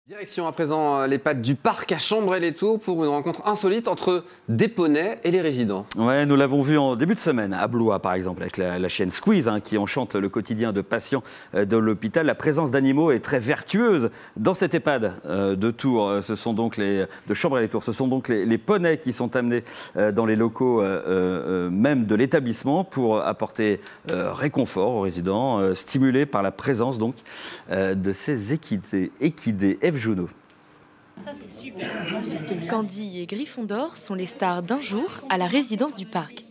Direction à présent l'EHPAD du Parc à Chambray-les-Tours pour une rencontre insolite entre des poneys et les résidents. Ouais, nous l'avons vu en début de semaine à Blois par exemple avec la chienne Squeeze qui enchante le quotidien de patients de l'hôpital. La présence d'animaux est très vertueuse dans cette EHPAD de Tours. De Chambray-les-Tours. Ce sont donc les poneys qui sont amenés dans les locaux même de l'établissement pour apporter réconfort aux résidents, stimulés par la présence donc de ces équidés. Juno. Candy et Gryffondor sont les stars d'un jour à la résidence du parc.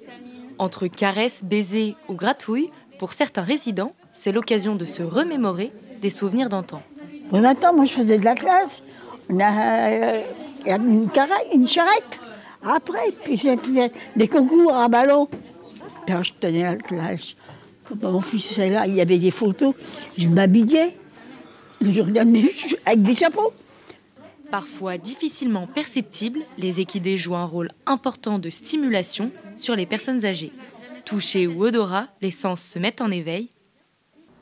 Entre caresses, baisers ou gratouilles, pour certains résidents, c'est l'occasion de se remémorer des souvenirs d'antan. Bon, attends, moi je faisais de la classe. On a une charrette. Après, puis j'ai fait des concours à ballon. Alors, je tenais la classe. Quand mon fils est là, il y avait des photos. Je m'habillais. Je regardais avec des chapeaux. Parfois difficilement perceptibles, les équidés jouent un rôle important de stimulation sur les personnes âgées. Touchés ou odorat, les sens se mettent en éveil.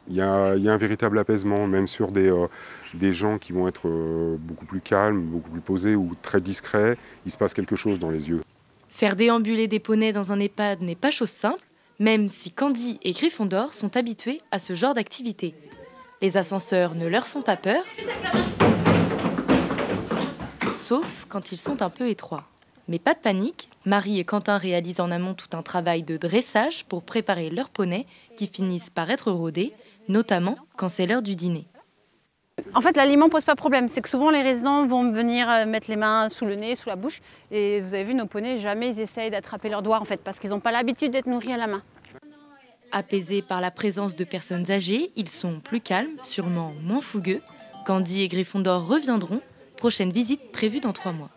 Il y a un véritable apaisement, même sur des gens qui vont être beaucoup plus calmes, beaucoup plus posés ou très discrets. Il se passe quelque chose dans les yeux. Faire déambuler des poneys dans un EHPAD n'est pas chose simple, même si Candy et Gryffondor sont habitués à ce genre d'activité. Les ascenseurs ne leur font pas peur, sauf quand ils sont un peu étroits. Mais pas de panique, Marie et Quentin réalisent en amont tout un travail de dressage pour préparer leurs poneys qui finissent par être rodés, notamment quand c'est l'heure du dîner. En fait, l'aliment ne pose pas problème. C'est que souvent, les résidents vont venir mettre les mains sous le nez, sous la bouche. Et vous avez vu, nos poneys, jamais ils essayent d'attraper leurs doigts, en fait, parce qu'ils n'ont pas l'habitude d'être nourris à la main. Apaisés par la présence de personnes âgées, ils sont plus calmes, sûrement moins fougueux. Candy et Gryffondor reviendront. Prochaine visite prévue dans 3 mois.